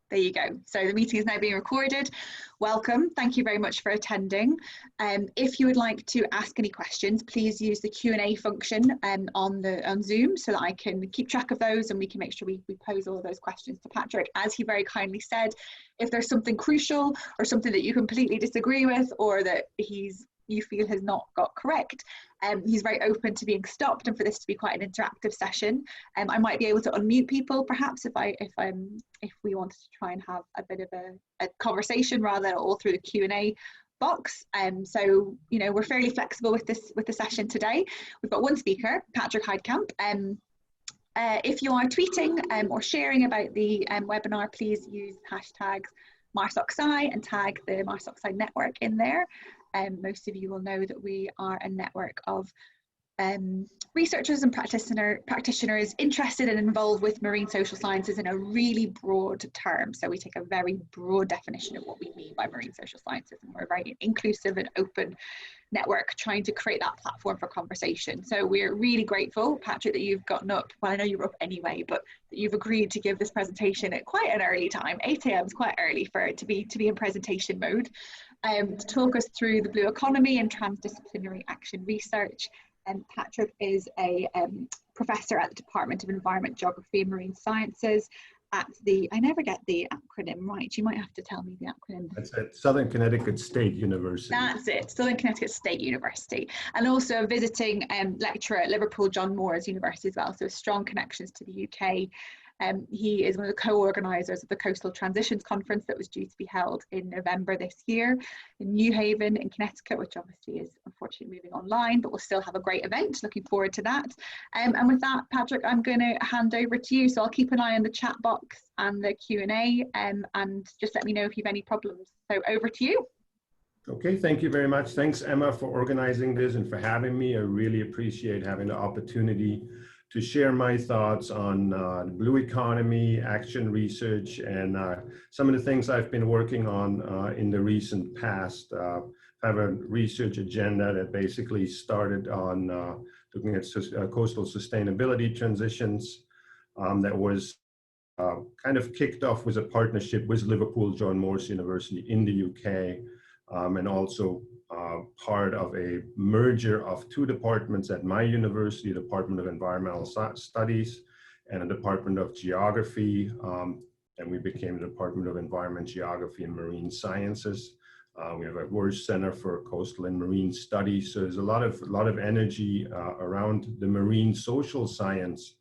There you go. So the meeting is now being recorded. Welcome. Thank you very much for attending. If you would like to ask any questions, please use the Q&A function on Zoom so that I can keep track of those and we can make sure we pose all of those questions to Patrick. As he very kindly said, if there's something crucial or something that you completely disagree with or that you feel has not got correct, he's very open to being stopped and for this to be quite an interactive session. I might be able to unmute people perhaps if we wanted to try and have a bit of a conversation rather than all through the Q&A box. So you know, we're fairly flexible with the session today. We've got one speaker, Patrick Heidkamp. If you are tweeting or sharing about the webinar, please use hashtags MarsOxSci and tag the MarsOxSci network in there. Most of you will know that we are a network of researchers and practitioners interested and involved with marine social sciences in a really broad term. So we take a very broad definition of what we mean by marine social sciences, and we're a very inclusive and open network trying to create that platform for conversation. So we're really grateful, Patrick, that you've gotten up. Well, I know you were up anyway, but that you've agreed to give this presentation at quite an early time. 8 AM is quite early for it to be in presentation mode. To talk us through the blue economy and transdisciplinary action research. Patrick is a professor at the Department of Environment, Geography and Marine Sciences at the, I never get the acronym right, you might have to tell me the acronym. It's at Southern Connecticut State University. That's it, Southern Connecticut State University. And also a visiting lecturer at Liverpool John Moores University as well, so strong connections to the UK. He is one of the co-organisers of the Coastal Transitions Conference that was due to be held in November this year in New Haven in Connecticut, which obviously is unfortunately moving online, but we'll still have a great event. Looking forward to that. And with that, Patrick, I'm going to hand over to you. So I'll keep an eye on the chat box and the Q&A and just let me know if you have any problems. So over to you. Okay, thank you very much. Thanks, Emma, for organizing this and for having me. I really appreciate having the opportunity to share my thoughts on the blue economy, action research, and some of the things I've been working on in the recent past. I have a research agenda that basically started on looking at coastal sustainability transitions that was kind of kicked off with a partnership with Liverpool John Moores University in the UK, and also part of a merger of two departments at my university, Department of Environmental Studies and a Department of Geography, and we became the Department of Environment, Geography and Marine Sciences. We have a WERS Center for Coastal and Marine Studies, so there's a lot of energy around the marine social science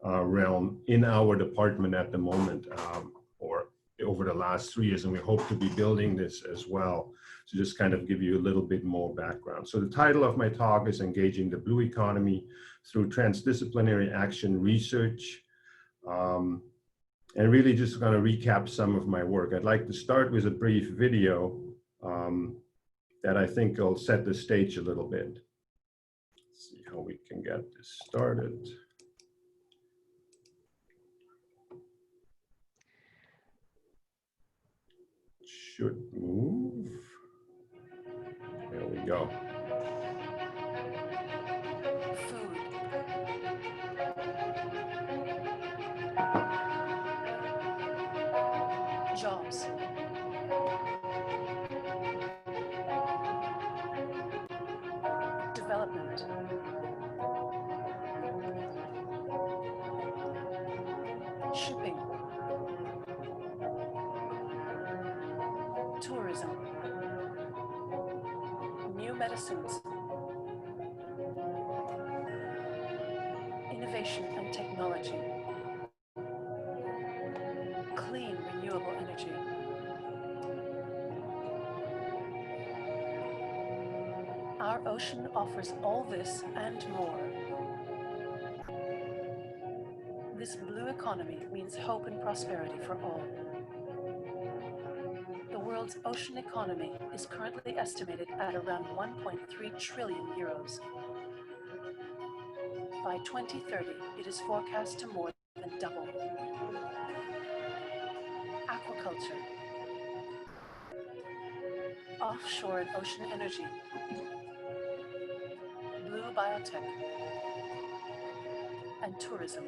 realm in our department at the moment, or over the last 3 years, and we hope to be building this as well. To just kind of give you a little bit more background. So the title of my talk is Engaging the Blue Economy Through Transdisciplinary Action Research. And really just going to recap some of my work. I'd like to start with a brief video that I think will set the stage a little bit. Let's see how we can get this started. Should move. There we go. Food. Jobs. Development. Shipping. Tourism. New medicines, innovation and technology, clean renewable energy, our ocean offers all this and more. This blue economy means hope and prosperity for all. The world's ocean economy is currently estimated at around 1.3 trillion euros. By 2030, it is forecast to more than double. Aquaculture, offshore and ocean energy, blue biotech, and tourism.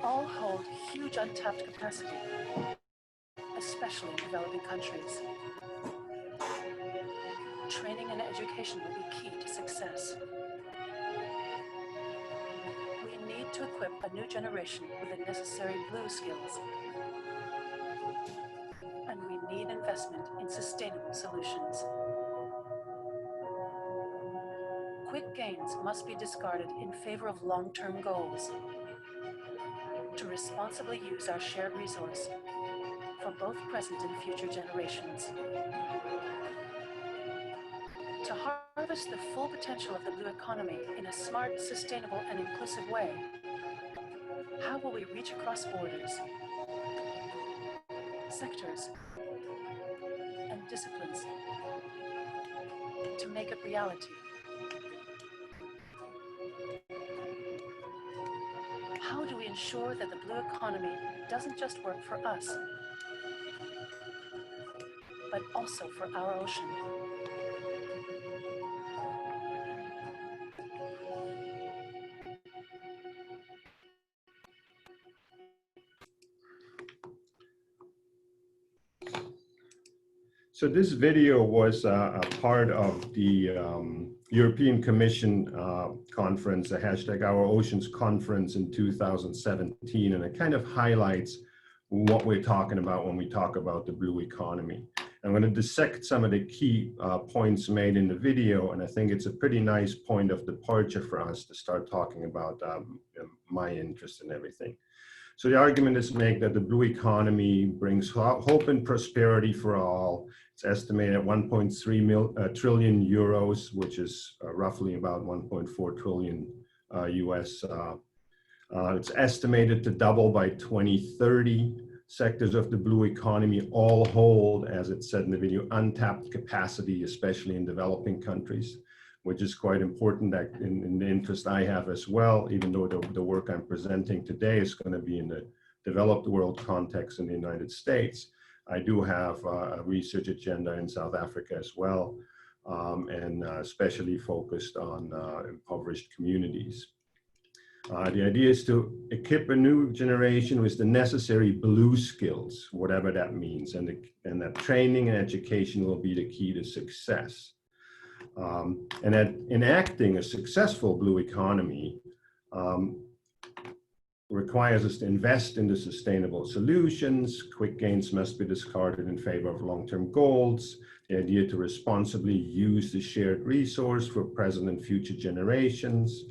all hold huge untapped capacity, especially in developing countries. Training and education will be key to success. We need to equip a new generation with the necessary blue skills. And we need investment in sustainable solutions. Quick gains must be discarded in favor of long-term goals to responsibly use our shared resource for both present and future generations. To harvest the full potential of the blue economy in a smart, sustainable, and inclusive way, how will we reach across borders, sectors, and disciplines to make it reality? How do we ensure that the blue economy doesn't just work for us, but also for our ocean? So this video was a part of the European Commission conference, the hashtag Our Oceans conference in 2017, and it kind of highlights what we're talking about when we talk about the blue economy. I'm going to dissect some of the key points made in the video, and I think it's a pretty nice point of departure for us to start talking about my interest in everything. So the argument is made that the blue economy brings hope and prosperity for all. It's estimated at 1.3 trillion euros, which is roughly about 1.4 trillion US. It's estimated to double by 2030. Sectors of the blue economy all hold, as it said in the video, untapped capacity, especially in developing countries, which is quite important in the interest I have as well, even though the work I'm presenting today is going to be in the developed world context in the United States. I do have a research agenda in South Africa as well, and especially focused on impoverished communities. The idea is to equip a new generation with the necessary blue skills, whatever that means, and that training and education will be the key to success. And that enacting a successful blue economy requires us to invest in the sustainable solutions. Quick gains must be discarded in favor of long-term goals. The idea to responsibly use the shared resource for present and future generations.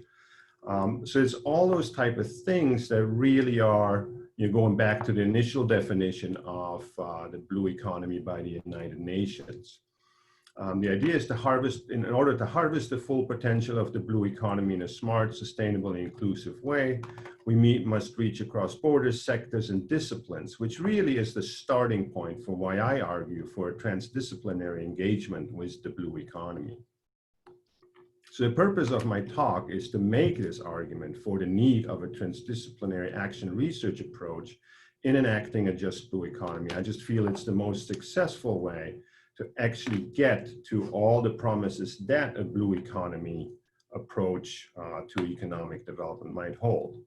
So it's all those type of things that really are, going back to the initial definition of the blue economy by the United Nations. The idea is to harvest, in order to harvest the full potential of the blue economy in a smart, sustainable, and inclusive way, we must reach across borders, sectors, and disciplines, which really is the starting point for why I argue for a transdisciplinary engagement with the blue economy. So the purpose of my talk is to make this argument for the need of a transdisciplinary action research approach in enacting a just blue economy. I just feel it's the most successful way to actually get to all the promises that a blue economy approach to economic development might hold.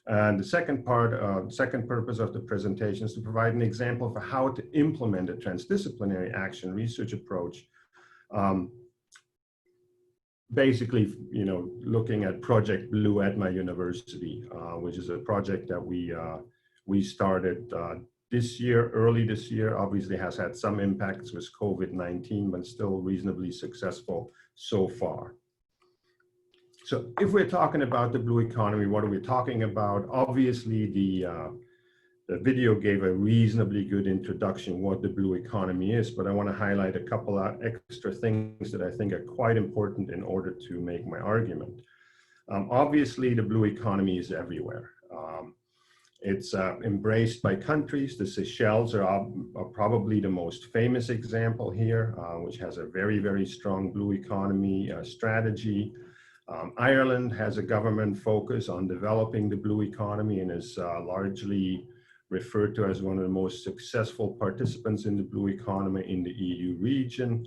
And the second purpose of the presentation is to provide an example for how to implement a transdisciplinary action research approach. Basically, looking at Project Blue at my university, which is a project that we started early this year, obviously has had some impacts with COVID-19, but still reasonably successful so far. So if we're talking about the blue economy, what are we talking about? Obviously, the video gave a reasonably good introduction what the blue economy is, but I want to highlight a couple of extra things that I think are quite important in order to make my argument. Obviously, the blue economy is everywhere. It's embraced by countries. The Seychelles are probably the most famous example here, which has a very, very strong blue economy strategy. Ireland has a government focus on developing the blue economy and is largely referred to as one of the most successful participants in the blue economy in the EU region.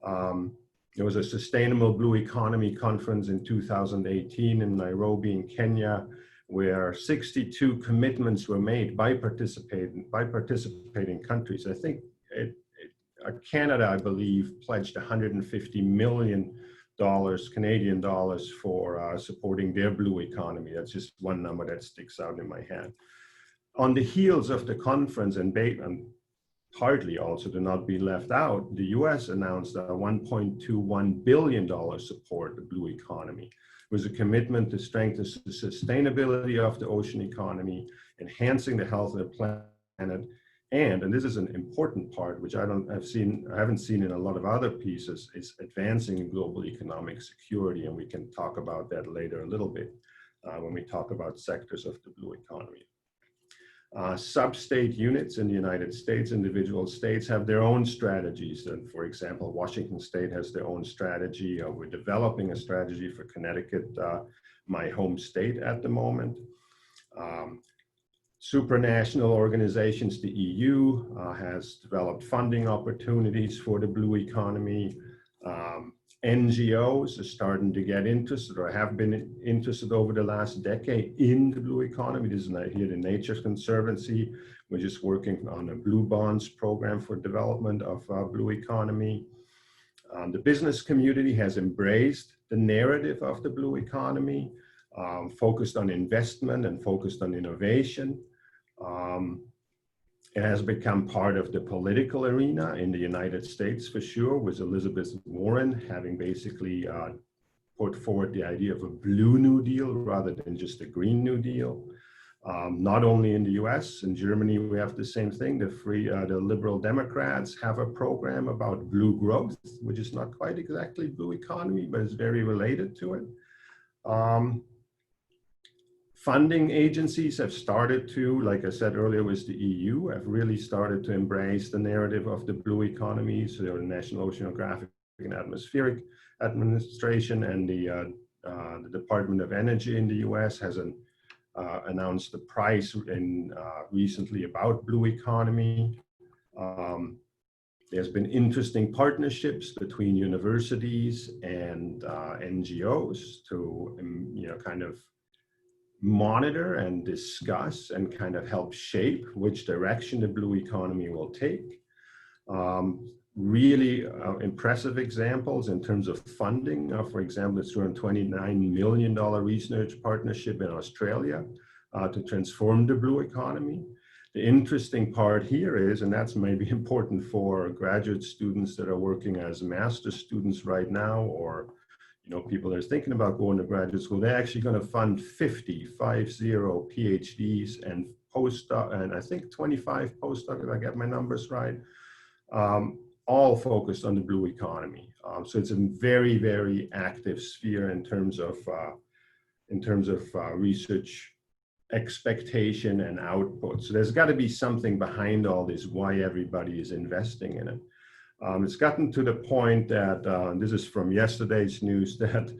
There was a Sustainable Blue Economy Conference in 2018 in Nairobi in Kenya, where 62 commitments were made by participating countries. I think Canada, I believe, pledged $150 million Canadian dollars for supporting their blue economy. That's just one number that sticks out in my head. On the heels of the conference, and hardly also to not be left out, the US announced a $1.21 billion support the blue economy. It was a commitment to strengthen the sustainability of the ocean economy, enhancing the health of the planet, and this is an important part, which I haven't seen in a lot of other pieces, is advancing global economic security, and we can talk about that later a little bit when we talk about sectors of the blue economy. Sub-state units in the United States, individual states have their own strategies. And for example, Washington State has their own strategy. We're developing a strategy for Connecticut, my home state at the moment. Supranational organizations, the EU has developed funding opportunities for the blue economy. NGOs are starting to get interested, or have been interested over the last decade, in the blue economy. This is here the Nature Conservancy, which is working on a blue bonds program for development of blue economy. The business community has embraced the narrative of the blue economy, focused on investment and focused on innovation. It has become part of the political arena in the United States, for sure, with Elizabeth Warren having basically put forward the idea of a blue New Deal rather than just a Green New Deal. Not only in the US, in Germany, we have the same thing. The Liberal Democrats have a program about blue growth, which is not quite exactly blue economy, but is very related to it. Funding agencies have started to, like I said earlier, with the EU, have really started to embrace the narrative of the blue economy. So the National Oceanographic and Atmospheric Administration and the Department of Energy in the US has announced the price recently about blue economy. There's been interesting partnerships between universities and NGOs to, kind of monitor and discuss and kind of help shape which direction the blue economy will take. Really impressive examples in terms of funding. For example, the $229 million research partnership in Australia to transform the blue economy. The interesting part here is, and that's maybe important for graduate students that are working as master's students right now, or people that are thinking about going to graduate school, they're actually going to fund 50 PhDs and postdoc, and I think 25 postdocs, if I get my numbers right, all focused on the blue economy. So it's a very, very active sphere in terms of research expectation and output. So there's got to be something behind all this, why everybody is investing in it. It's gotten to the point that, this is from yesterday's news, that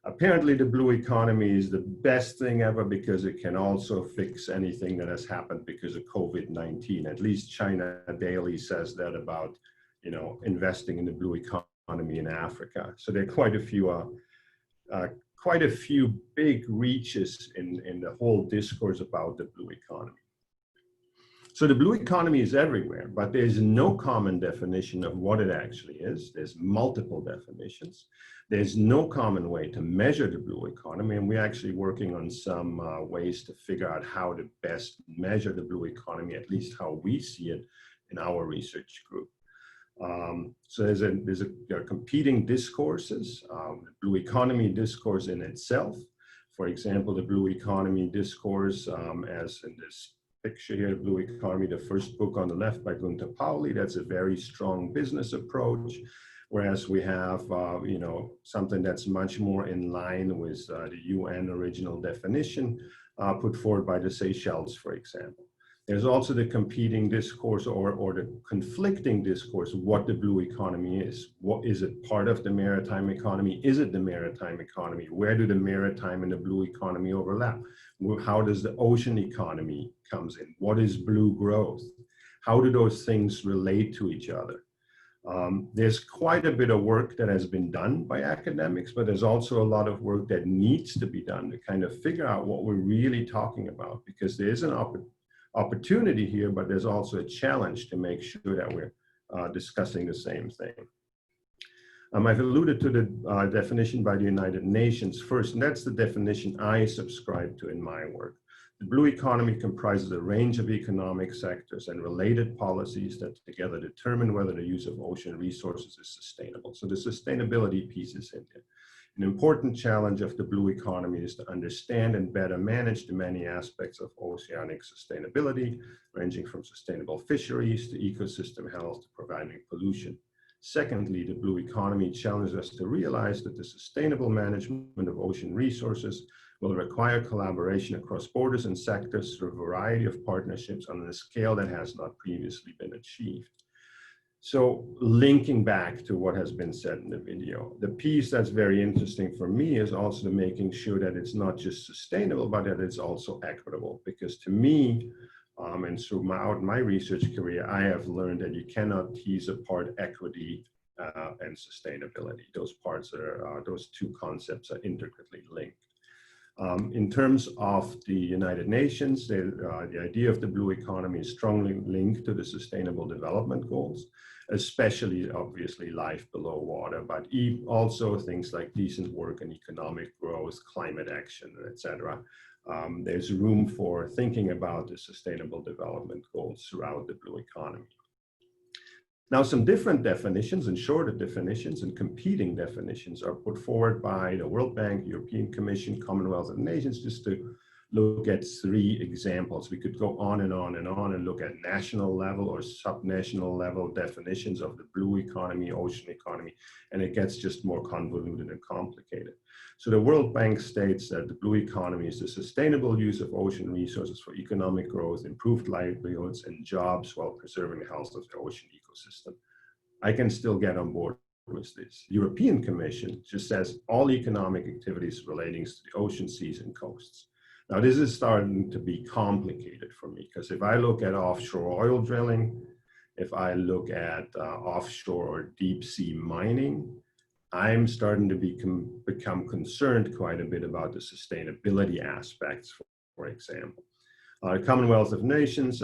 apparently the blue economy is the best thing ever because it can also fix anything that has happened because of COVID-19. At least China Daily says that about, investing in the blue economy in Africa. So there are quite a few big reaches in the whole discourse about the blue economy. So the blue economy is everywhere, but there's no common definition of what it actually is. There's multiple definitions. There's no common way to measure the blue economy, and we're actually working on some ways to figure out how to best measure the blue economy, at least how we see it in our research group. So there are competing discourses, the blue economy discourse in itself. For example, the blue economy discourse, as in this picture here, Blue Economy, the first book on the left by Gunther Pauli, that's a very strong business approach. Whereas we have, something that's much more in line with the UN original definition put forward by the Seychelles, for example. There's also the competing discourse or the conflicting discourse, what the blue economy is. What is it, part of the maritime economy? Is it the maritime economy? Where do the maritime and the blue economy overlap? How does the ocean economy comes in? What is blue growth? How do those things relate to each other? There's quite a bit of work that has been done by academics, but there's also a lot of work that needs to be done to kind of figure out what we're really talking about, because there is an opportunity here, but there's also a challenge to make sure that we're discussing the same thing. I've alluded to the definition by the United Nations first, and that's the definition I subscribe to in my work. The blue economy comprises a range of economic sectors and related policies that together determine whether the use of ocean resources is sustainable. So the sustainability piece is in there. An important challenge of the blue economy is to understand and better manage the many aspects of oceanic sustainability, ranging from sustainable fisheries to ecosystem health to preventing pollution. Secondly, the blue economy challenges us to realize that the sustainable management of ocean resources will require collaboration across borders and sectors through a variety of partnerships on a scale that has not previously been achieved. So linking back to what has been said in the video, the piece that's very interesting for me is also making sure that it's not just sustainable, but that it's also equitable. Because to me, and throughout my research career, I have learned that you cannot tease apart equity and sustainability. Those two concepts are intricately linked. In terms of the United Nations, the idea of the blue economy is strongly linked to the Sustainable Development Goals, especially obviously life below water, but also things like decent work and economic growth, climate action, etc. There's room for thinking about the Sustainable Development Goals throughout the blue economy. Now, some different definitions and shorter definitions and competing definitions are put forward by the World Bank, European Commission, Commonwealth of Nations, just to look at three examples. We could go on and on and on and look at national level or subnational level definitions of the blue economy, ocean economy, and it gets just more convoluted and complicated. So the World Bank states that the blue economy is the sustainable use of ocean resources for economic growth, improved livelihoods, and jobs while preserving the health of the ocean ecosystem. I can still get on board with this. European Commission just says all economic activities relating to the ocean, seas, and coasts. Now, this is starting to be complicated for me, because if I look at offshore oil drilling, if I look at offshore or deep sea mining, I'm starting to become concerned quite a bit about the sustainability aspects, for example. The Commonwealth of Nations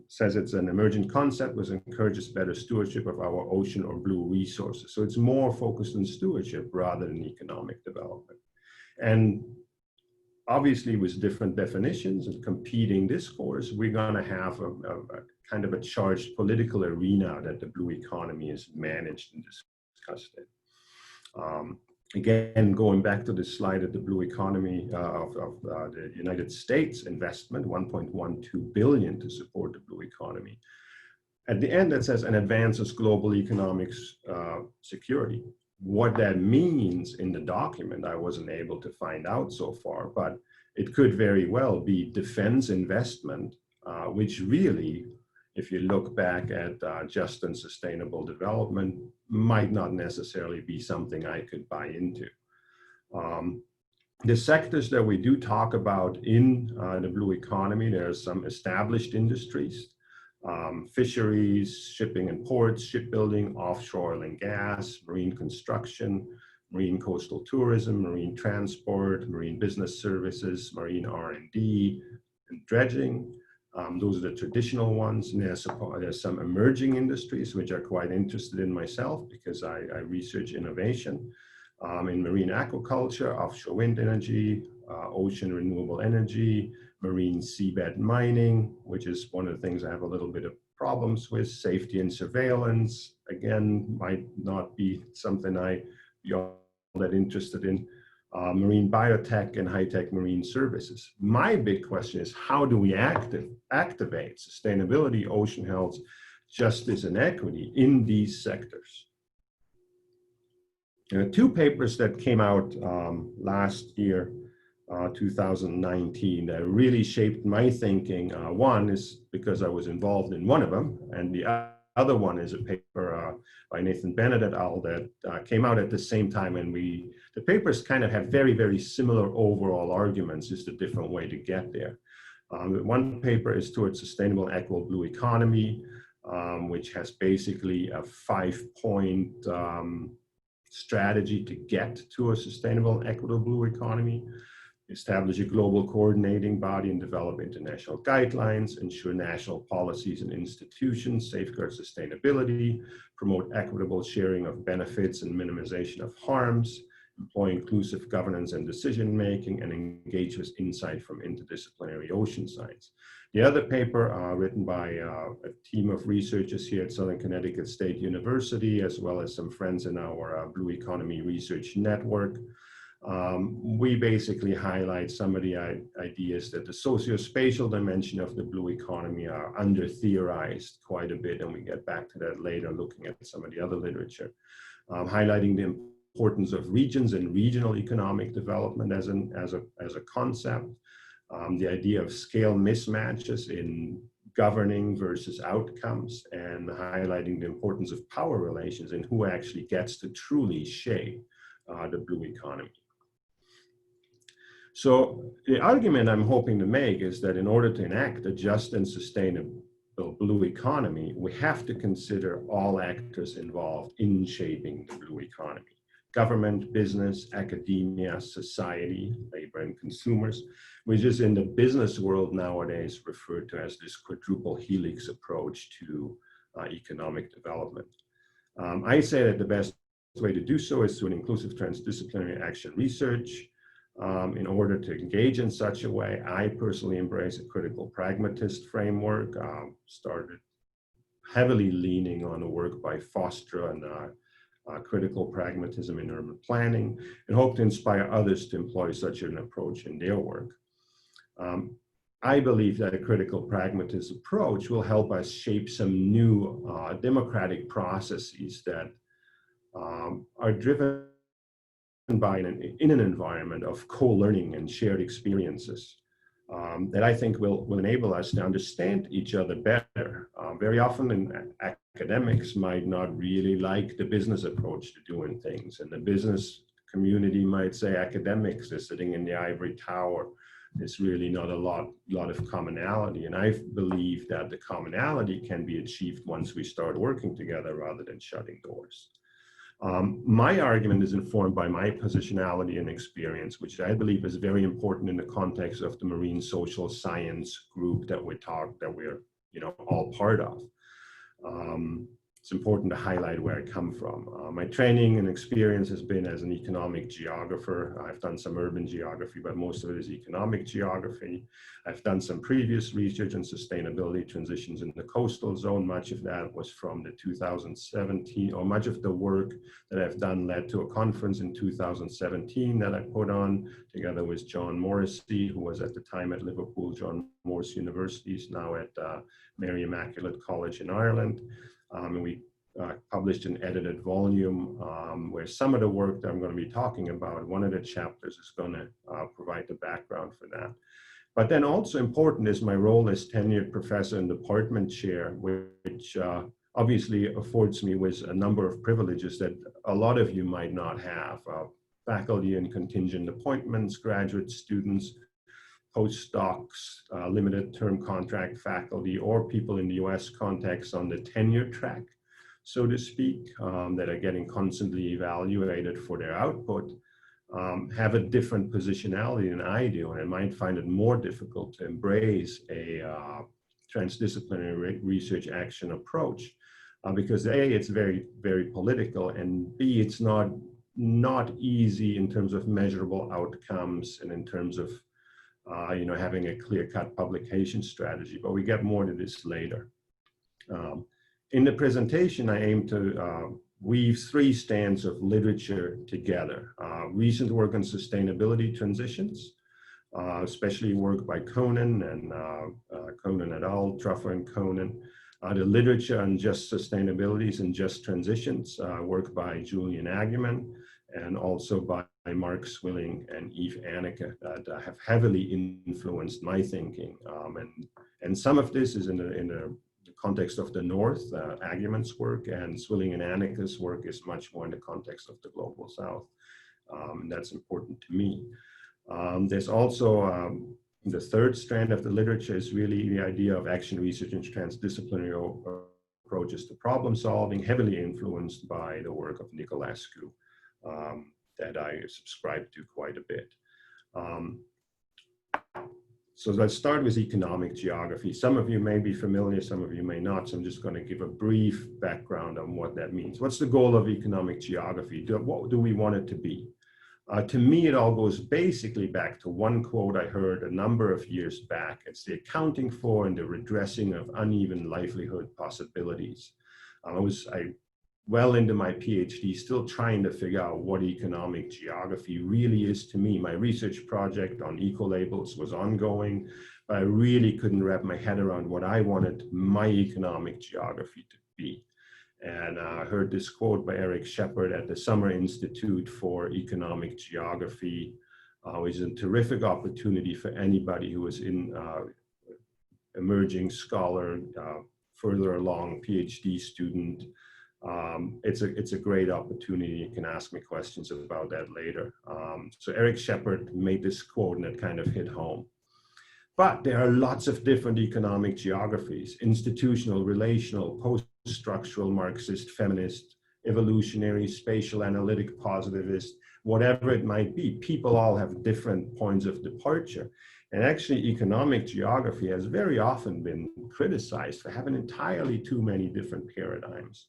says it's an emergent concept which encourages better stewardship of our ocean or blue resources. So it's more focused on stewardship rather than economic development. And obviously, with different definitions and competing discourse, we're going to have a kind of a charged political arena that the blue economy is managed and discussed in. Again, going back to the slide of the blue economy of the United States investment, $1.12 billion to support the blue economy. At the end, it says, and advances global economic security. What that means in the document, I wasn't able to find out so far, but it could very well be defense investment, which really, if you look back at just and sustainable development, might not necessarily be something I could buy into. The sectors that we do talk about in the blue economy, there are some established industries, fisheries, shipping and ports, shipbuilding, offshore oil and gas, marine construction, marine coastal tourism, marine transport, marine business services, marine R&D, and dredging. Those are the traditional ones. And there's some emerging industries which are quite interested in myself because I research innovation in marine aquaculture, offshore wind energy, ocean renewable energy, marine seabed mining, which is one of the things I have a little bit of problems with. Safety and surveillance, again, might not be something I'd be all that interested in. Marine biotech and high-tech marine services. My big question is, how do we activate sustainability, ocean health, justice, and equity in these sectors? Two papers that came out last year, 2019, that really shaped my thinking. One is because I was involved in one of them, and the other one is a paper by Nathan Bennett et al. That came out at the same time, and the papers kind of have very, very similar overall arguments, just a different way to get there. One paper is towards sustainable equitable blue economy. which has basically a 5-point strategy to get to a sustainable and equitable blue economy. Establish a global coordinating body and develop international guidelines, ensure national policies and institutions safeguard sustainability, promote equitable sharing of benefits and minimization of harms, employ inclusive governance and decision-making, and engage with insight from interdisciplinary ocean science. The other paper written by a team of researchers here at Southern Connecticut State University, as well as some friends in our Blue Economy Research Network, we basically highlight some of the ideas that the socio-spatial dimension of the blue economy are under-theorized quite a bit, and we get back to that later, looking at some of the other literature, highlighting the importance of regions and regional economic development as a concept, the idea of scale mismatches in governing versus outcomes, and highlighting the importance of power relations and who actually gets to truly shape the blue economy. So the argument I'm hoping to make is that in order to enact a just and sustainable blue economy, we have to consider all actors involved in shaping the blue economy: government, business, academia, society, labor, and consumers, which is in the business world nowadays referred to as this quadruple helix approach to economic development. I say that the best way to do so is through an inclusive transdisciplinary action research. In order to engage in such a way, I personally embrace a critical pragmatist framework, started heavily leaning on the work by Foster and critical pragmatism in urban planning, and hope to inspire others to employ such an approach in their work. I believe that a critical pragmatist approach will help us shape some new democratic processes that are driven by in an environment of co-learning and shared experiences that I think will enable us to understand each other better. Very often academics might not really like the business approach to doing things, and the business community might say academics are sitting in the ivory tower. There's really not a lot of commonality, and I believe that the commonality can be achieved once we start working together rather than shutting doors. My argument is informed by my positionality and experience, which I believe is very important in the context of the marine social science group that we're all part of. It's important to highlight where I come from. My training and experience has been as an economic geographer. I've done some urban geography, but most of it is economic geography. I've done some previous research on sustainability transitions in the coastal zone. Much of that was from the 2017, or much of the work that I've done led to a conference in 2017 that I put on together with John Morrissey, who was at the time at Liverpool John Moores University, is now at Mary Immaculate College in Ireland. And we published an edited volume where some of the work that I'm going to be talking about, one of the chapters is going to provide the background for that. But then also important is my role as tenured professor and department chair, which obviously affords me with a number of privileges that a lot of you might not have. Faculty and contingent appointments, graduate students, postdocs, limited term contract faculty, or people in the US context on the tenure track, so to speak, that are getting constantly evaluated for their output, have a different positionality than I do, and I might find it more difficult to embrace a transdisciplinary research action approach because A, it's very, very political, and B, it's not easy in terms of measurable outcomes and in terms of having a clear-cut publication strategy, but we get more to this later. In the presentation, I aim to weave three strands of literature together. Recent work on sustainability transitions, especially work by Conan and Conan et al., Truffer and Conan. The literature on just sustainabilities and just transitions, work by Julian Aguiman, and also by Mark Swilling and Eve Anneke that have heavily influenced my thinking. And some of this is in the context of the North, Aguiman's work, and Swilling and Anneke's work is much more in the context of the Global South. And that's important to me. There's also the third strand of the literature is really the idea of action research and transdisciplinary approaches to problem solving, heavily influenced by the work of Nicolescu that I subscribe to quite a bit. So let's start with economic geography. Some of you may be familiar, some of you may not, so I'm just going to give a brief background on what that means. What's the goal of economic geography? What do we want it to be? To me, it all goes basically back to one quote I heard a number of years back. It's the accounting for and the redressing of uneven livelihood possibilities. I well into my PhD, still trying to figure out what economic geography really is to me. My research project on eco-labels was ongoing, but I really couldn't wrap my head around what I wanted my economic geography to be. And I heard this quote by Eric Shepard at the Summer Institute for Economic Geography, which is a terrific opportunity for anybody who is in emerging scholar, further along PhD student. It's a great opportunity. You can ask me questions about that later. So Eric Shepard made this quote and it kind of hit home. But there are lots of different economic geographies: institutional, relational, post-structural, Marxist, feminist, evolutionary, spatial, analytic, positivist, whatever it might be. People all have different points of departure. And actually, economic geography has very often been criticized for having entirely too many different paradigms.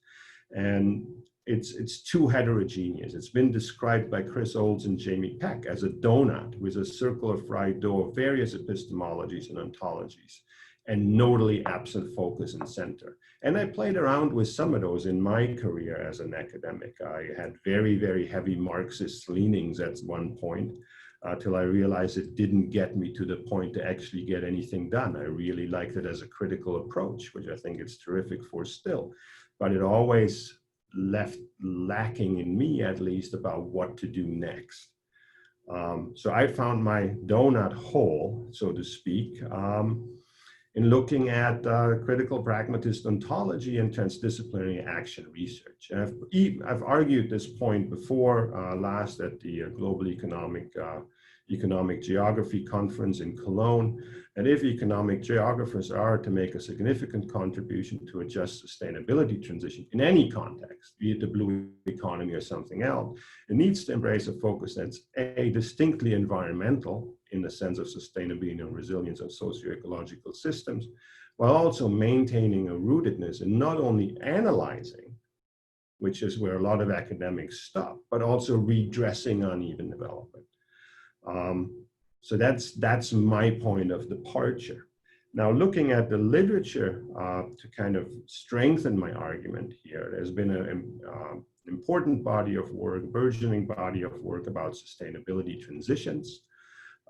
And it's too heterogeneous. It's been described by Chris Olds and Jamie Peck as a donut with a circular fried dough of various epistemologies and ontologies, and nodally absent focus and center. And I played around with some of those in my career as an academic. I had very, very heavy Marxist leanings at one point, till I realized it didn't get me to the point to actually get anything done. I really liked it as a critical approach, which I think it's terrific for still. But it always left lacking in me, at least, about what to do next. So I found my donut hole, so to speak, in looking at critical pragmatist ontology and transdisciplinary action research. And I've argued this point before, last at the Global Economic Geography Conference in Cologne, and if economic geographers are to make a significant contribution to a just sustainability transition in any context, be it the blue economy or something else, it needs to embrace a focus that's distinctly environmental in the sense of sustainability and resilience of socio-ecological systems, while also maintaining a rootedness in not only analyzing, which is where a lot of academics stop, but also redressing uneven development. So that's my point of departure. Now, looking at the literature to kind of strengthen my argument here, there's been an important body of work, burgeoning body of work about sustainability transitions.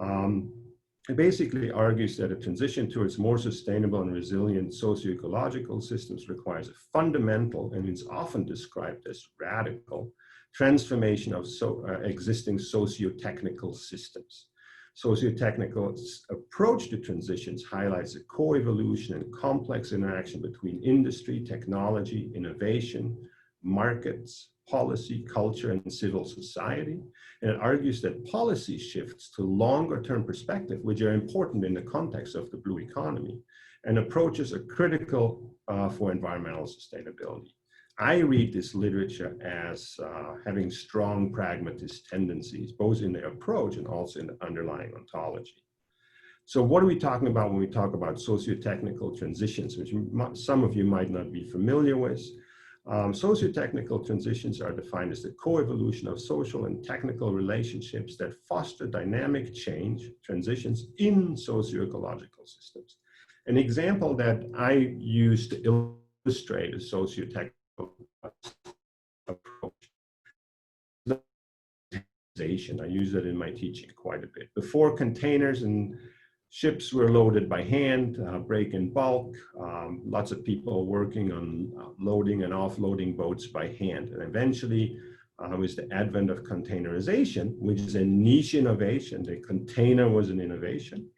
It basically argues that a transition towards more sustainable and resilient socio-ecological systems requires a fundamental, and it's often described as radical, transformation of existing socio-technical systems. Socio-technical approach to transitions highlights a co-evolution and complex interaction between industry, technology, innovation, markets, policy, culture, and civil society. And it argues that policy shifts to longer-term perspective, which are important in the context of the blue economy, and approaches are critical for environmental sustainability. I read this literature as having strong pragmatist tendencies, both in their approach and also in the underlying ontology. So what are we talking about when we talk about socio-technical transitions, which some of you might not be familiar with? Socio-technical transitions are defined as the co-evolution of social and technical relationships that foster dynamic change, transitions in socio-ecological systems. An example that I use to illustrate a socio-technical approach. I use that in my teaching quite a bit. Before, containers and ships were loaded by hand, break in bulk, lots of people working on loading and offloading boats by hand. And eventually, with the advent of containerization, which is a niche innovation, the container was an innovation,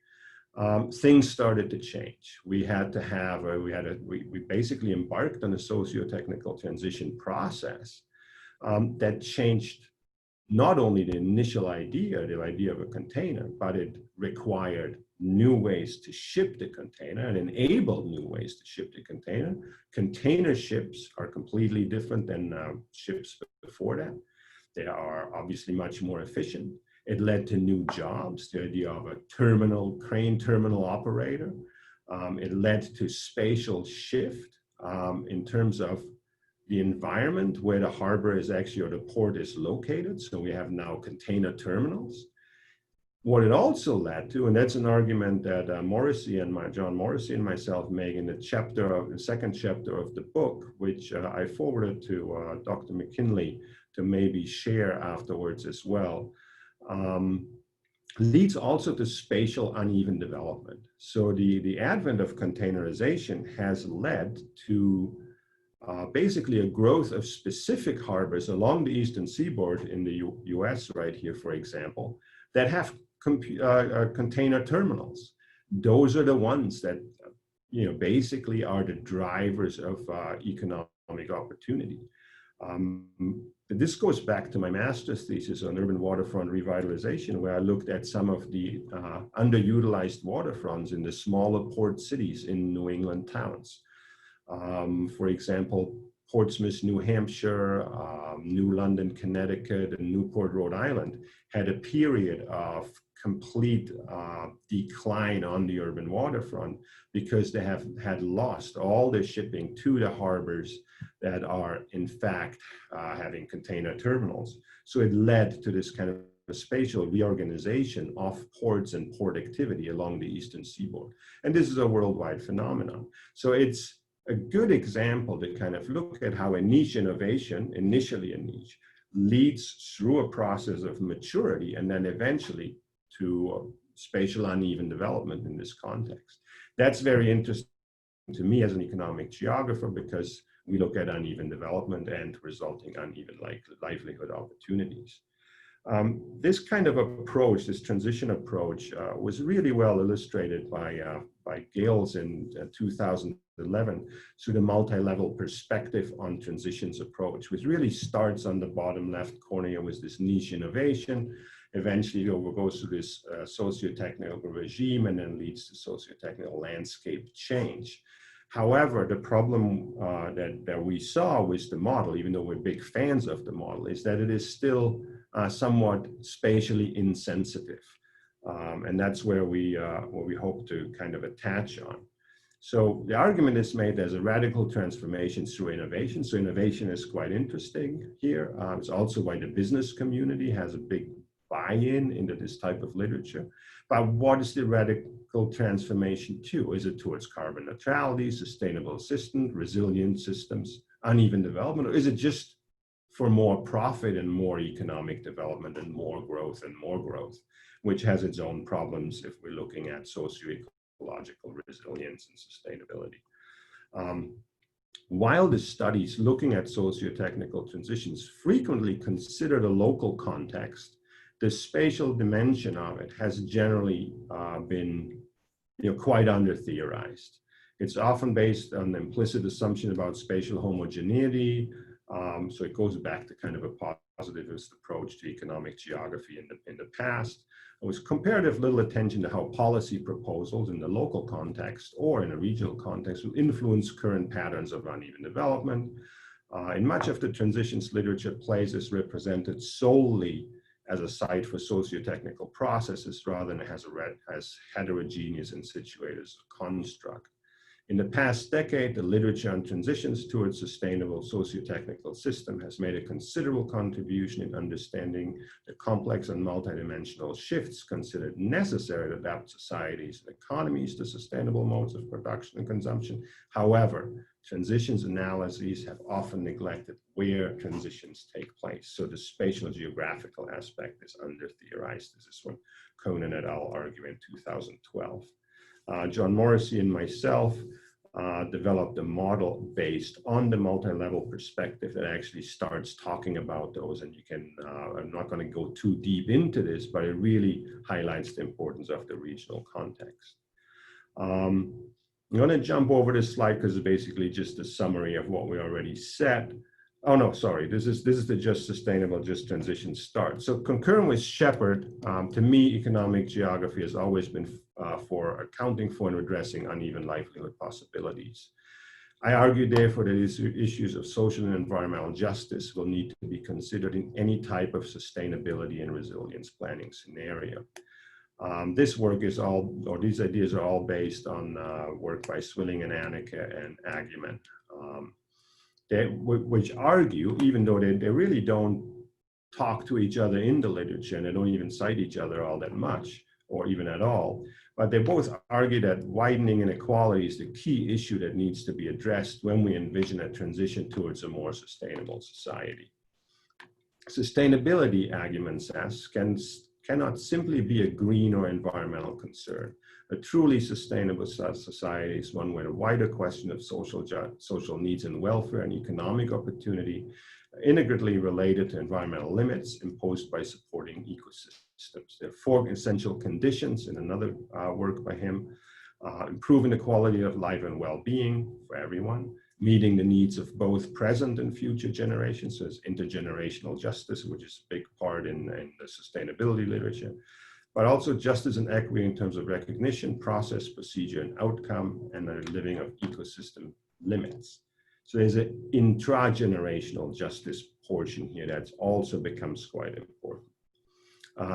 things started to change. We had to have, we basically embarked on a socio-technical transition process that changed not only the initial idea, the idea of a container, but it required new ways to ship the container and enabled new ways to ship the container. Container ships are completely different than ships before that. They are obviously much more efficient. It led to new jobs, the idea of a crane terminal operator. It led to spatial shift in terms of the environment where the harbor is actually, or the port is located. So we have now container terminals. What it also led to, and that's an argument that John Morrissey and myself make in the second chapter of the book, which I forwarded to Dr. McKinley to maybe share afterwards as well, leads also to spatial uneven development. So the advent of containerization has led to basically a growth of specific harbors along the eastern seaboard in the US right here, for example, that have container terminals. Those are the ones that basically are the drivers of economic opportunity. This goes back to my master's thesis on urban waterfront revitalization, where I looked at some of the underutilized waterfronts in the smaller port cities in New England towns. For example, Portsmouth, New Hampshire, New London, Connecticut, and Newport, Rhode Island had a period of complete decline on the urban waterfront because they had lost all their shipping to the harbors that are in fact having container terminals. So it led to this kind of a spatial reorganization of ports and port activity along the eastern seaboard. And this is a worldwide phenomenon. So it's a good example to kind of look at how a niche innovation, initially a niche, leads through a process of maturity and then eventually to spatial uneven development in this context. That's very interesting to me as an economic geographer, because we look at uneven development and resulting uneven livelihood opportunities. This kind of approach, this transition approach, was really well illustrated by Gales in 2011 through the multi-level perspective on transitions approach, which really starts on the bottom left corner with this niche innovation, eventually goes through this socio-technical regime and then leads to socio-technical landscape change. However, the problem that we saw with the model, even though we're big fans of the model, is that it is still somewhat spatially insensitive. And that's where we hope to kind of attach on. So the argument is made there's a radical transformation through innovation. So innovation is quite interesting here. It's also why the business community has a big buy-in into this type of literature. But what is the radical transformation to? Is it towards carbon neutrality, sustainable systems, resilient systems, uneven development, or is it just for more profit and more economic development and more growth, which has its own problems if we're looking at socio-ecological resilience and sustainability. While the studies looking at socio-technical transitions frequently consider the local context, the spatial dimension of it has generally been quite under-theorized. It's often based on the implicit assumption about spatial homogeneity. So it goes back to kind of a positivist approach to economic geography in the past. There was comparative little attention to how policy proposals in the local context or in a regional context will influence current patterns of uneven development. In much of the transitions literature, place is represented solely as a site for socio-technical processes rather than as heterogeneous and situated as a construct. In the past decade, the literature on transitions towards sustainable socio-technical system has made a considerable contribution in understanding the complex and multidimensional shifts considered necessary to adapt societies and economies to sustainable modes of production and consumption. However, transitions analyses have often neglected where transitions take place. So the spatial geographical aspect is under-theorized. This is what Conan et al. Argue in 2012. John Morrissey and myself developed a model based on the multi-level perspective that actually starts talking about those. And you can, I'm not going to go too deep into this, but it really highlights the importance of the regional context. I'm going to jump over this slide because it's basically just a summary of what we already said. Oh no, sorry. This is the Just Sustainable, Just Transition start. So concurrent with Shepard, to me, economic geography has always been for accounting for and addressing uneven livelihood possibilities. I argue, therefore, that issues of social and environmental justice will need to be considered in any type of sustainability and resilience planning scenario. This work is all, or these ideas are all based on work by Swilling and Anneke and Argument. Which argue, even though they really don't talk to each other in the literature, and they don't even cite each other all that much, or even at all, but they both argue that widening inequality is the key issue that needs to be addressed when we envision a transition towards a more sustainable society. Sustainability, Argument says, cannot simply be a green or environmental concern. A truly sustainable society is one where the wider question of social needs and welfare and economic opportunity are integrally related to environmental limits imposed by supporting ecosystems. There are 4 essential conditions in another work by him: improving the quality of life and well-being for everyone, meeting the needs of both present and future generations, so it's intergenerational justice, which is a big part in the sustainability literature, but also justice and equity in terms of recognition, process, procedure, and outcome, and the living of ecosystem limits. So there's an intragenerational justice portion here that also becomes quite important.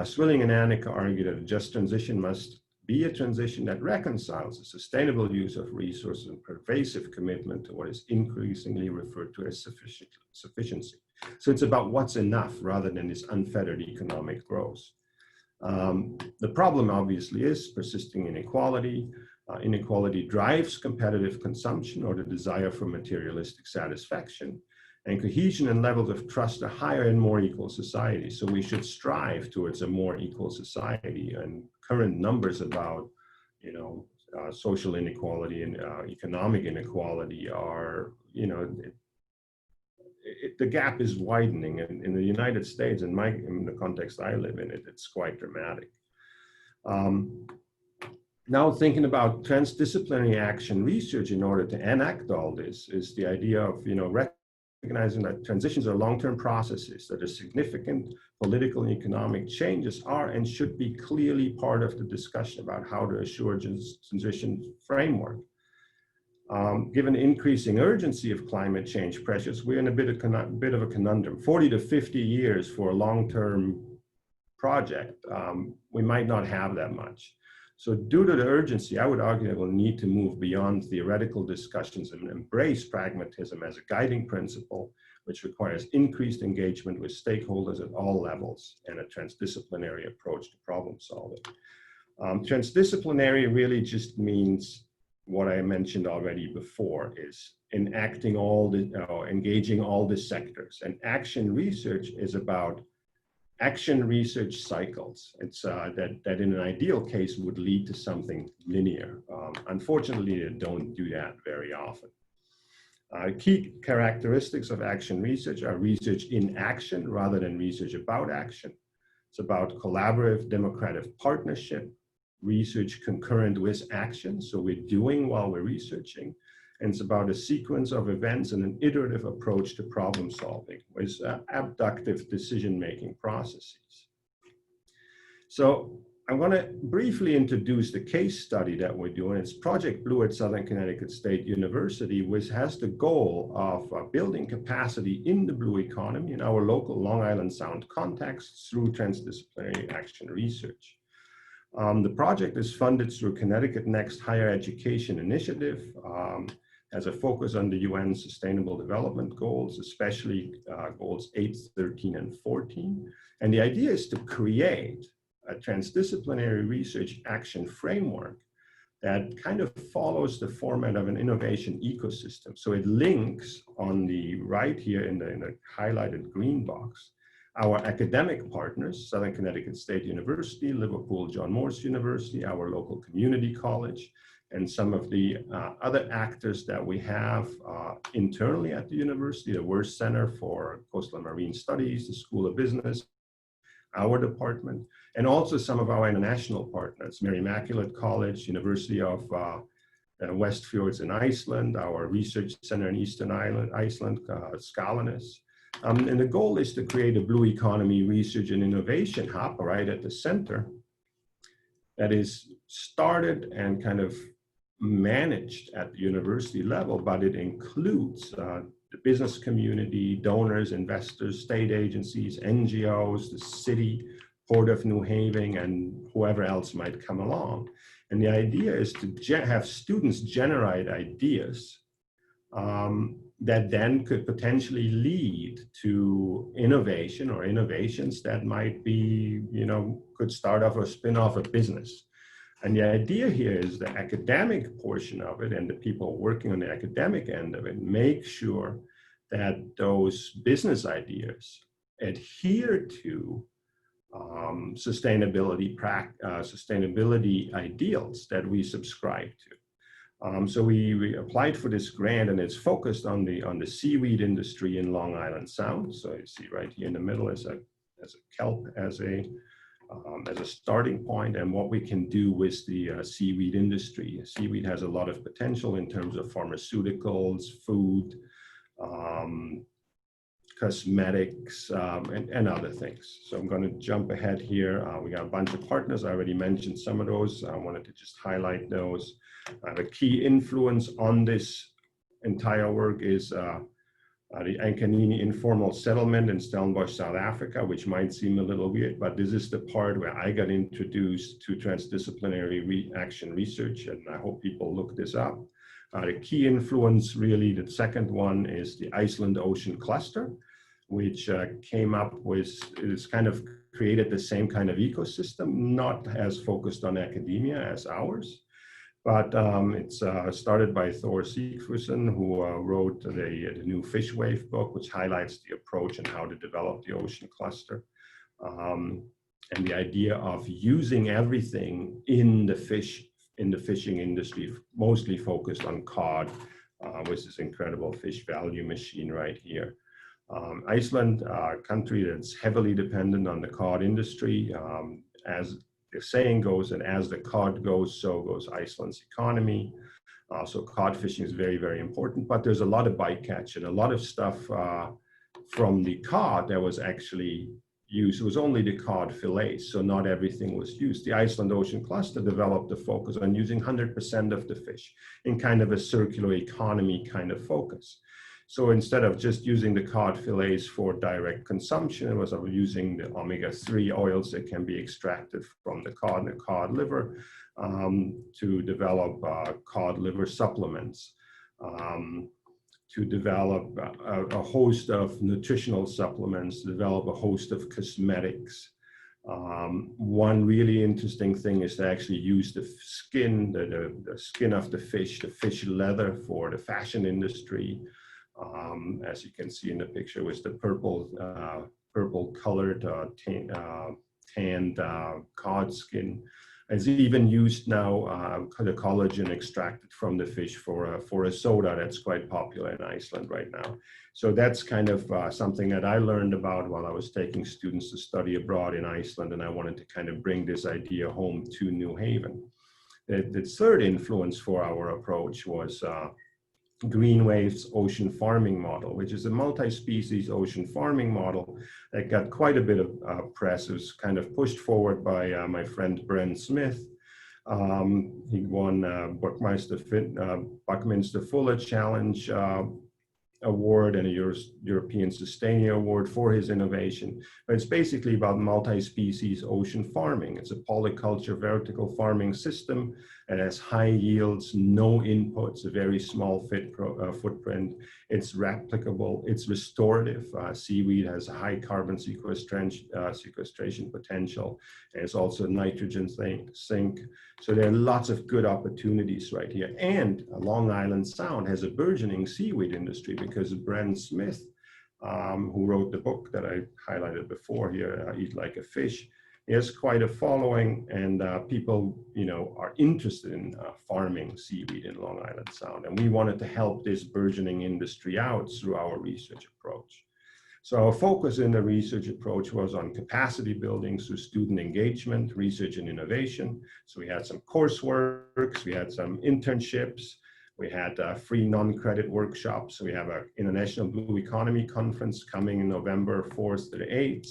Swilling and Anneke argue that a just transition must be a transition that reconciles a sustainable use of resources and pervasive commitment to what is increasingly referred to as sufficiency. So it's about what's enough rather than this unfettered economic growth. The problem obviously is persisting inequality. Inequality drives competitive consumption or the desire for materialistic satisfaction, and cohesion and levels of trust are higher in more equal societies. So we should strive towards a more equal society, and current numbers about, social inequality and economic inequality are, the gap is widening, and in the United States, in the context I live in, it's quite dramatic. Now thinking about transdisciplinary action research in order to enact all this is the idea of, recognizing that transitions are long-term processes, that a significant political and economic changes are and should be clearly part of the discussion about how to assure transition framework. Given the increasing urgency of climate change pressures, we're in a bit of a conundrum. 40 to 50 years for a long-term project, we might not have that much. So due to the urgency, I would argue that we'll need to move beyond theoretical discussions and embrace pragmatism as a guiding principle, which requires increased engagement with stakeholders at all levels and a transdisciplinary approach to problem solving. Transdisciplinary really just means what I mentioned already before, is engaging all the sectors. And action research is about action research cycles. It's that in an ideal case would lead to something linear. Unfortunately, they don't do that very often. Key characteristics of action research are research in action rather than research about action. It's about collaborative democratic partnership, research concurrent with action, so we're doing while we're researching, and it's about a sequence of events and an iterative approach to problem solving with abductive decision-making processes. So I want to briefly introduce the case study that we're doing. It's Project Blue at Southern Connecticut State University, which has the goal of building capacity in the blue economy in our local Long Island Sound context through transdisciplinary action research. The project is funded through Connecticut Next Higher Education Initiative, has a focus on the UN Sustainable Development Goals, especially goals 8, 13, and 14. And the idea is to create a transdisciplinary research action framework that kind of follows the format of an innovation ecosystem. So it links on the right here in the highlighted green box, our academic partners, Southern Connecticut State University, Liverpool John Moores University, our local community college, and some of the other actors that we have internally at the university, the Worth Center for Coastal and Marine Studies, the School of Business, our department, and also some of our international partners, Mary Immaculate College, University of West Fjords in Iceland, our research center in Eastern Iceland, Skalarnes. And the goal is to create a blue economy research and innovation hub right at the center that is started and kind of managed at the university level, but it includes the business community, donors, investors, state agencies, NGOs, the city, Port of New Haven, and whoever else might come along. And the idea is to have students generate ideas that then could potentially lead to innovation or innovations that might be, could start off or spin off a business. And the idea here is the academic portion of it and the people working on the academic end of it make sure that those business ideas adhere to sustainability ideals that we subscribe to. So we applied for this grant, and it's focused on the seaweed industry in Long Island Sound. So you see right here in the middle is a kelp as a starting point, and what we can do with the seaweed industry. Seaweed has a lot of potential in terms of pharmaceuticals, food, cosmetics, and other things. So I'm going to jump ahead here. We got a bunch of partners. I already mentioned some of those. I wanted to just highlight those. The key influence on this entire work is the Ankanini informal settlement in Stellenbosch, South Africa, which might seem a little weird, but this is the part where I got introduced to transdisciplinary action research, and I hope people look this up. The key influence, really, the second one is the Iceland Ocean Cluster, which came up with, it's kind of created the same kind of ecosystem, not as focused on academia as ours. But it's started by Thor Sigfusson, who wrote the new Fish Wave book, which highlights the approach and how to develop the ocean cluster. And the idea of using everything in the fishing industry, mostly focused on cod, with this incredible fish value machine right here. Iceland, a country that's heavily dependent on the cod industry, as the saying goes, and as the cod goes, so goes Iceland's economy. So cod fishing is very, very important, but there's a lot of bycatch and a lot of stuff from the cod that was actually used. It was only the cod fillets, so not everything was used. The Iceland Ocean Cluster developed a focus on using 100% of the fish in kind of a circular economy kind of focus. So instead of just using the cod fillets for direct consumption, it was using the omega-3 oils that can be extracted from the cod and the cod liver to develop cod liver supplements, to develop a host of nutritional supplements, to develop a host of cosmetics. One really interesting thing is to actually use the skin, the skin of the fish leather for the fashion industry. As you can see in the picture, with the purple colored tanned cod skin. It's even used now, the collagen extracted from the fish for a soda that's quite popular in Iceland right now. So that's kind of something that I learned about while I was taking students to study abroad in Iceland, and I wanted to kind of bring this idea home to New Haven. The third influence for our approach was Greenway's ocean farming model, which is a multi-species ocean farming model that got quite a bit of press. It was kind of pushed forward by my friend Brent Smith. He won Buckminster Fuller Challenge Award and a European Sustaining Award for his innovation. But it's basically about multi-species ocean farming. It's a polyculture vertical farming system. It has high yields, no inputs, a very small footprint. It's replicable, it's restorative. Seaweed has a high carbon sequestration potential. And it's also nitrogen sink. So there are lots of good opportunities right here. And Long Island Sound has a burgeoning seaweed industry because Brent Smith, who wrote the book that I highlighted before here, Eat Like a Fish, he has quite a following, and people, are interested in farming seaweed in Long Island Sound. And we wanted to help this burgeoning industry out through our research approach. So our focus in the research approach was on capacity building through student engagement, research and innovation. So we had some coursework, we had some internships, we had free non-credit workshops. We have an International Blue Economy Conference coming in November 4th to the 8th.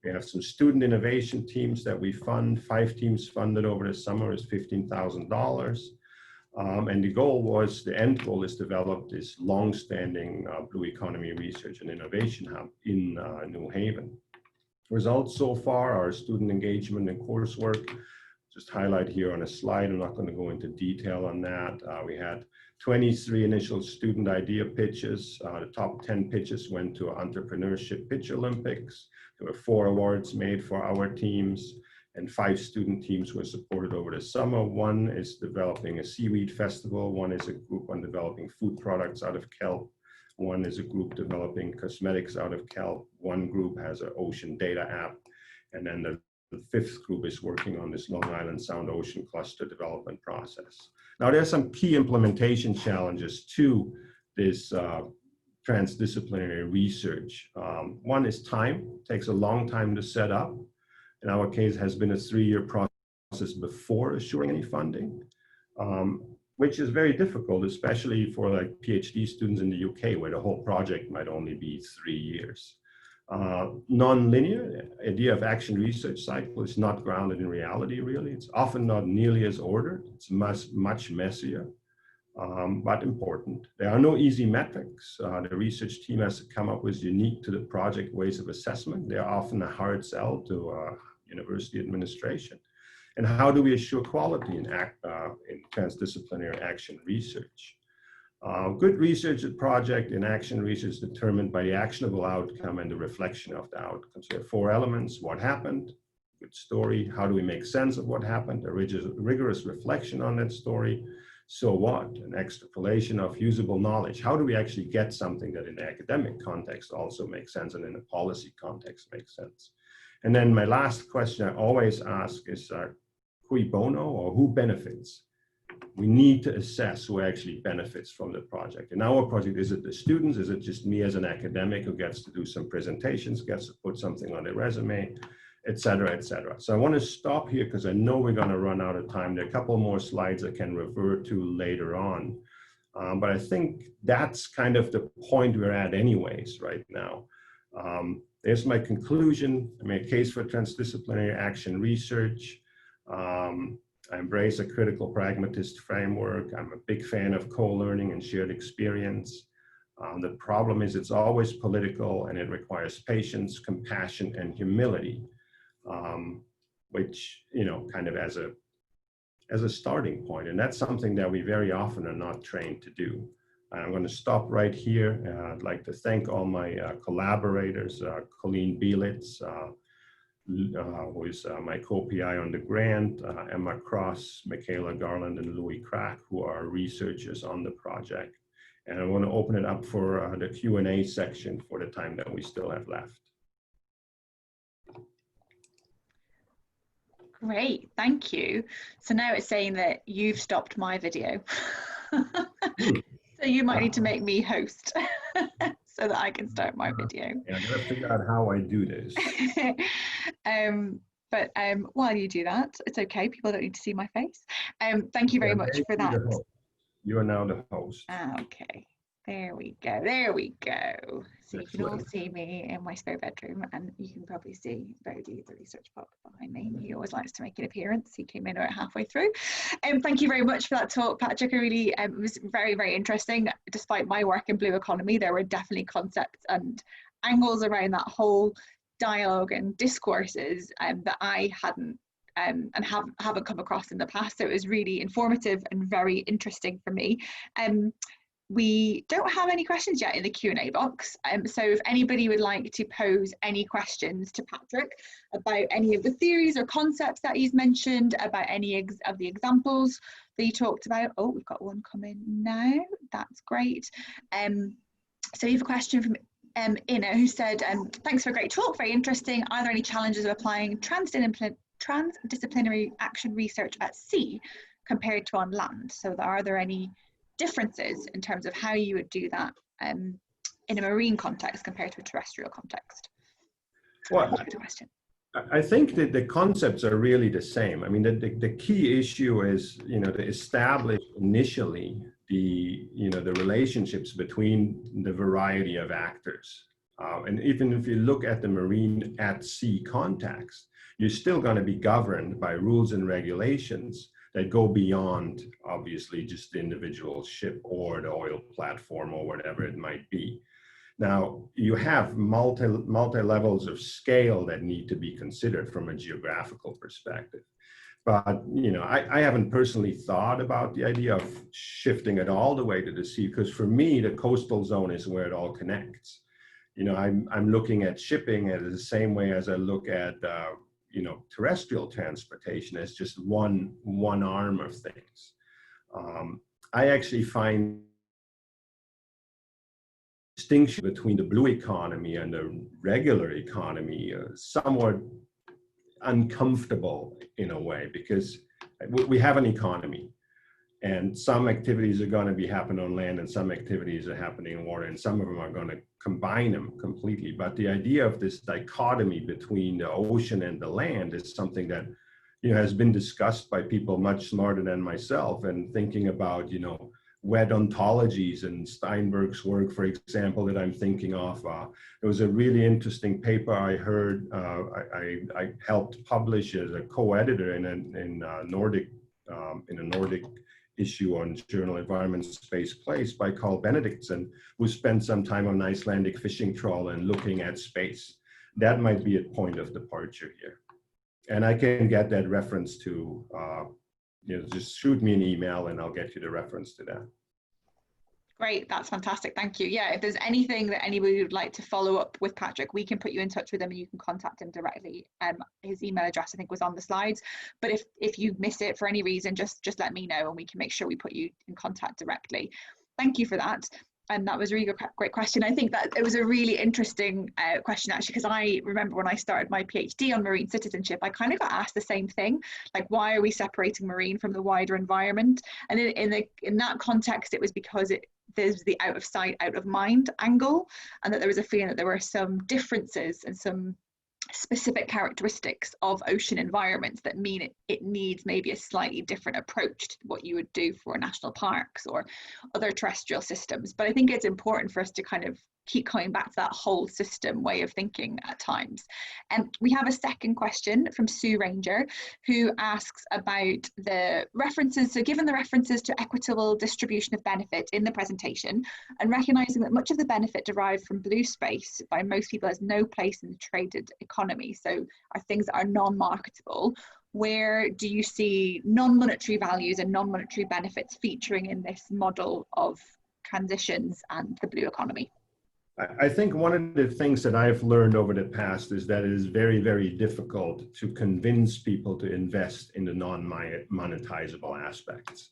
We have some student innovation teams that we fund. 5 teams funded over the summer is $15,000. And the goal was, the end goal is to develop this long-standing blue economy research and innovation hub in New Haven. Results so far are student engagement and coursework. Just highlight here on a slide. I'm not going to go into detail on that. We had 23 initial student idea pitches. The top 10 pitches went to Entrepreneurship Pitch Olympics. There were 4 awards made for our teams, and 5 student teams were supported over the summer. 1 is developing a seaweed festival. 1 is a group on developing food products out of kelp. 1 is a group developing cosmetics out of kelp. 1 group has an ocean data app. And then the 5th group is working on this Long Island Sound Ocean Cluster development process. Now, there's some key implementation challenges to this transdisciplinary research. 1 is time. It takes a long time to set up. In our case, has been a 3-year process before assuring any funding, which is very difficult, especially for like PhD students in the UK, where the whole project might only be 3 years. Non-linear idea of action research cycle is not grounded in reality, really. It's often not nearly as ordered. It's much messier, but important. There are no easy metrics. The research team has to come up with unique to the project ways of assessment. They are often a hard sell to university administration. And how do we assure quality in transdisciplinary action research? Good research at project in action research is determined by the actionable outcome and the reflection of the outcomes. There are 4 elements: what happened, good story, how do we make sense of what happened, a rigorous reflection on that story, so what, an extrapolation of usable knowledge. How do we actually get something that in the academic context also makes sense and in a policy context makes sense? And then my last question I always ask is cui bono, or who benefits? We need to assess who actually benefits from the project. In our project, is it the students? Is it just me as an academic who gets to do some presentations, gets to put something on their resume, et cetera, et cetera. So I want to stop here because I know we're going to run out of time. There are a couple more slides I can revert to later on. But I think that's kind of the point we're at anyways right now. There's my conclusion. I made a case for transdisciplinary action research. I embrace a critical pragmatist framework. I'm a big fan of co-learning and shared experience. The problem is it's always political, and it requires patience, compassion, and humility, which, kind of as a starting point. And that's something that we very often are not trained to do. I'm going to stop right here. I'd like to thank all my collaborators, Colleen Bielitz, who is my co-PI on the grant, Emma Cross, Michaela Garland, and Louis Crack, who are researchers on the project. And I want to open it up for the Q&A section for the time that we still have left. Great, thank you. So now it's saying that you've stopped my video. So you might need to make me host so that I can start my video. Yeah, I gotta figure out how I do this. But while you do that, it's okay. People don't need to see my face. Thank you very much for that. You are now the host. Okay, there we go. There we go. So you can all Excellent. see me in my spare bedroom, and you can probably see Bodhi, the research bug behind me. He always likes to make an appearance. He came in about halfway through. Thank you very much for that talk, Patrick. It was very, very interesting. Despite my work in blue economy, there were definitely concepts and angles around that whole dialogue and discourses that I hadn't and haven't come across in the past. So it was really informative and very interesting for me. We don't have any questions yet in the Q&A box. So if anybody would like to pose any questions to Patrick about any of the theories or concepts that he's mentioned, about any of the examples that he talked about. Oh, we've got one coming now. That's great. So we have a question from Ina, who said, thanks for a great talk, very interesting. Are there any challenges of applying transdisciplinary action research at sea compared to on land? So are there any differences in terms of how you would do that in a marine context compared to a terrestrial context? Well, That's a good question. I think that the concepts are really the same. I mean, the key issue is, to establish initially the relationships between the variety of actors. And even if you look at the marine at sea context, you're still going to be governed by rules and regulations that go beyond, obviously, just the individual ship or the oil platform or whatever it might be. Now, you have multi levels of scale that need to be considered from a geographical perspective. But, I haven't personally thought about the idea of shifting it all the way to the sea, because for me, the coastal zone is where it all connects. I'm looking at shipping as the same way as I look at, terrestrial transportation as just one arm of things. I actually find distinction between the blue economy and the regular economy somewhat uncomfortable in a way, because we have an economy and some activities are going to be happening on land and some activities are happening in water, and some of them are going to combine them completely. But the idea of this dichotomy between the ocean and the land is something that has been discussed by people much smarter than myself, and thinking about wet ontologies and Steinberg's work, for example, that I'm thinking of. There was a really interesting paper I heard, I helped publish as a co-editor in a Nordic issue on journal Environment, Space, Place by Carl Benedictson, who spent some time on Icelandic fishing trawl and looking at space. That might be a point of departure here. And I can get that reference to, just shoot me an email and I'll get you the reference to that. Great, that's fantastic. Thank you. Yeah, if there's anything that anybody would like to follow up with Patrick, we can put you in touch with him and you can contact him directly. His email address, I think, was on the slides. But if you miss it for any reason, just let me know and we can make sure we put you in contact directly. Thank you for that. And that was a really great question. I think that it was a really interesting question, actually, because I remember when I started my PhD on marine citizenship, I kind of got asked the same thing, like, why are we separating marine from the wider environment? And in that context, it was because there's the out of sight, out of mind angle, and that there was a feeling that there were some differences and some specific characteristics of ocean environments that mean it needs maybe a slightly different approach to what you would do for national parks or other terrestrial systems. But I think it's important for us to kind of keep coming back to that whole system way of thinking at times. And we have a second question from Sue Ranger, who asks about the references. So given the references to equitable distribution of benefit in the presentation, and recognizing that much of the benefit derived from blue space by most people has no place in the traded economy, so are things that are non-marketable, where do you see non-monetary values and non-monetary benefits featuring in this model of transitions and the blue economy? I think one of the things that I've learned over the past is that it is very, very difficult to convince people to invest in the non-monetizable aspects.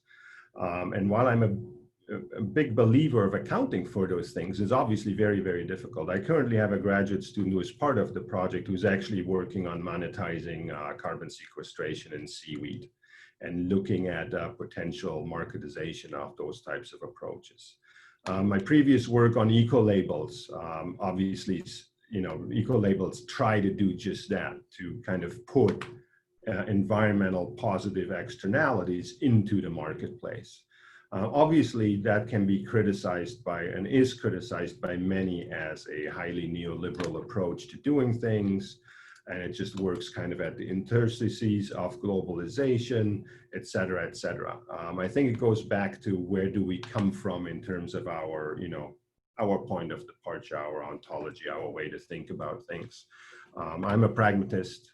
And while I'm a big believer of accounting for those things, it's obviously very, very difficult. I currently have a graduate student who is part of the project who's actually working on monetizing carbon sequestration in seaweed and looking at potential marketization of those types of approaches. My previous work on eco-labels, obviously, eco-labels try to do just that, to kind of put environmental positive externalities into the marketplace. Obviously, that can be criticized by, and is criticized by many, as a highly neoliberal approach to doing things, and it just works kind of at the interstices of globalization, et cetera, et cetera. I think it goes back to where do we come from in terms of our, our point of departure, our ontology, our way to think about things. I'm a pragmatist.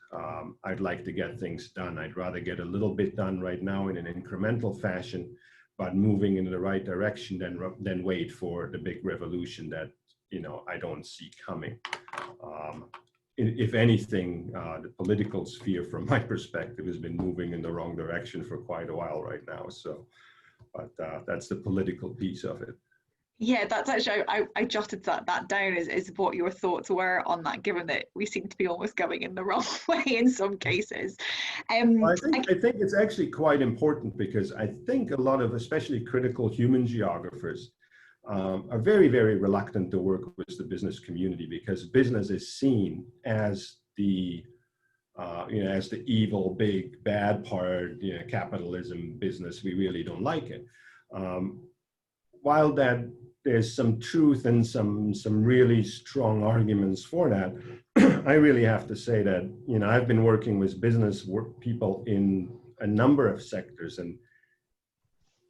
I'd like to get things done. I'd rather get a little bit done right now in an incremental fashion, but moving in the right direction than wait for the big revolution that, I don't see coming. If anything, the political sphere, from my perspective, has been moving in the wrong direction for quite a while right now. So, but that's the political piece of it. Yeah, that's actually, I jotted that down as what your thoughts were on that, given that we seem to be almost going in the wrong way in some cases. Well, I think it's actually quite important, because I think a lot of, especially critical human geographers, are very, very reluctant to work with the business community because business is seen as the as the evil, big, bad part, capitalism, business. We really don't like it. While that there's some truth and some really strong arguments for that, I really have to say that, I've been working with business people in a number of sectors, and,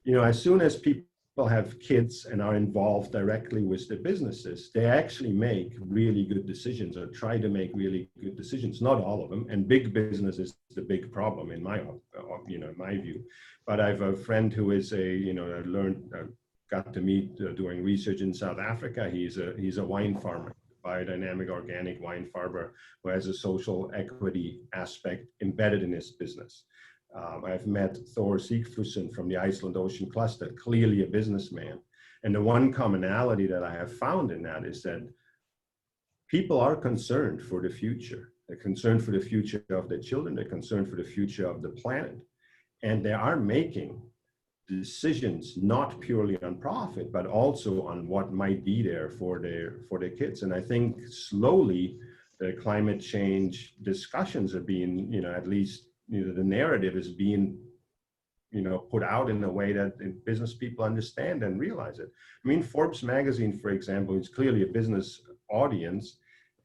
as soon as people have kids and are involved directly with the businesses, they actually make really good decisions or try to make really good decisions. Not all of them, and big business is the big problem in my, in my view. But I have a friend who is got to meet doing research in South Africa. He's a wine farmer, biodynamic organic wine farmer who has a social equity aspect embedded in his business. I've met Thor Sigfusson from the Iceland Ocean Cluster, clearly a businessman. And the one commonality that I have found in that is that people are concerned for the future. They're concerned for the future of their children. They're concerned for the future of the planet. And they are making decisions not purely on profit, but also on what might be there for their kids. And I think slowly the climate change discussions are being, at least the narrative is being, put out in a way that business people understand and realize it. I mean, Forbes magazine, for example, is clearly a business audience,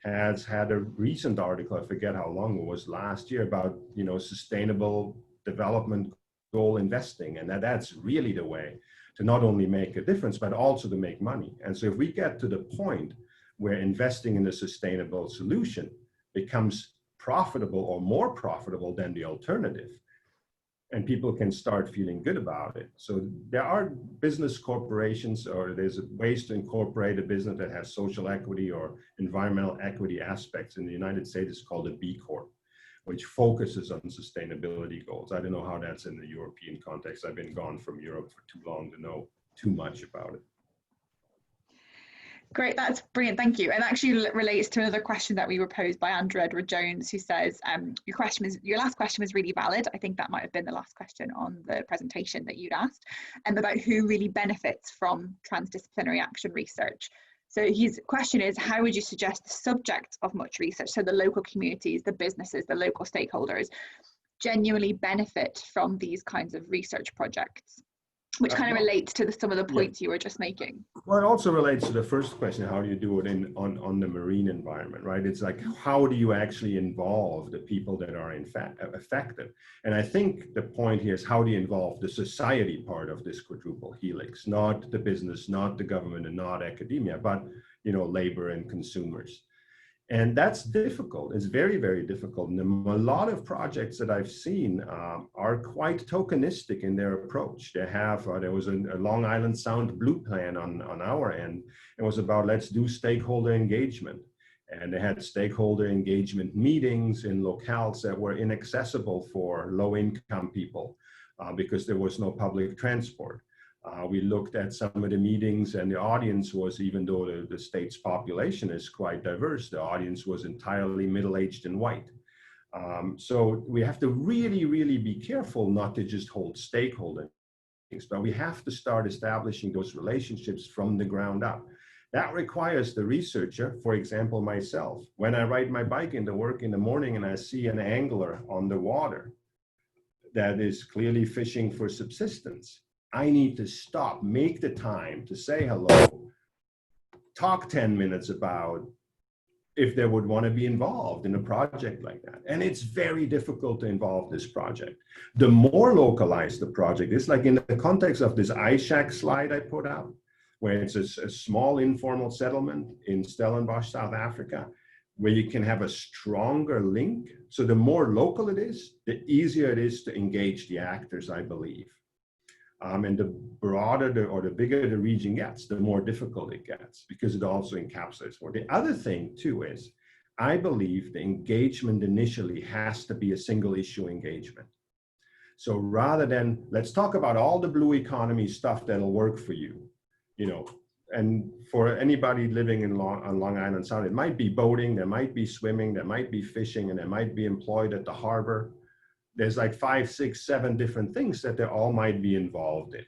has had a recent article, I forget how long it was, last year, about, sustainable development goal investing, and that's really the way to not only make a difference, but also to make money. And so if we get to the point where investing in a sustainable solution becomes profitable or more profitable than the alternative, and people can start feeling good about it. So there are business corporations, or there's ways to incorporate a business that has social equity or environmental equity aspects. In the United States, it's called a B Corp, which focuses on sustainability goals. I don't know how that's in the European context. I've been gone from Europe for too long to know too much about it. Great, that's brilliant, thank you. And actually relates to another question that we were posed by Andrew Edward Jones, who says, your last question was really valid. I think that might have been the last question on the presentation that you'd asked, about who really benefits from transdisciplinary action research. So his question is, how would you suggest the subject of much research, so the local communities, the businesses, the local stakeholders, genuinely benefit from these kinds of research projects? Which kind of relates to some of the points you were just making. Well, it also relates to the first question, how do you do it on the marine environment, right? It's like, how do you actually involve the people that are in fact affected? And I think the point here is, how do you involve the society part of this quadruple helix, not the business, not the government, and not academia, but labor and consumers. And that's difficult. It's very, very difficult. And a lot of projects that I've seen are quite tokenistic in their approach. They have, there was a Long Island Sound Blue Plan on our end. It was about, let's do stakeholder engagement. And they had stakeholder engagement meetings in locales that were inaccessible for low-income people because there was no public transport. We looked at some of the meetings, and the audience was, even though the state's population is quite diverse, the audience was entirely middle-aged and white. So we have to really, really be careful not to just hold stakeholder meetings, but we have to start establishing those relationships from the ground up. That requires the researcher, for example, myself. When I ride my bike into work in the morning and I see an angler on the water that is clearly fishing for subsistence, I need to stop, make the time to say hello, talk 10 minutes about if they would want to be involved in a project like that. And it's very difficult to involve this project. The more localized the project is, like in the context of this iShack slide I put out, where it's a small informal settlement in Stellenbosch, South Africa, where you can have a stronger link. So the more local it is, the easier it is to engage the actors, I believe. And the broader the bigger the region gets, the more difficult it gets, because it also encapsulates more. The other thing too is, I believe the engagement initially has to be a single issue engagement. So rather than, let's talk about all the blue economy stuff that'll work for you, and for anybody living on Long Island Sound, it might be boating, there might be swimming, there might be fishing, and there might be employed at the harbor. There's like 5, 6, 7 different things that they all might be involved in.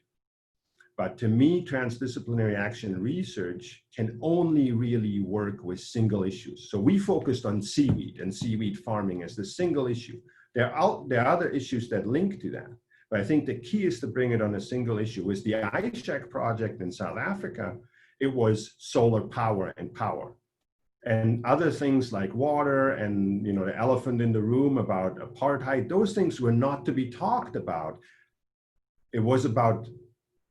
But to me, transdisciplinary action research can only really work with single issues. So we focused on seaweed and seaweed farming as the single issue. There are other issues that link to that. But I think the key is to bring it on a single issue. With the iShack project in South Africa, it was solar power and power. And other things like water and, you know, the elephant in the room about apartheid, those things were not to be talked about. It was about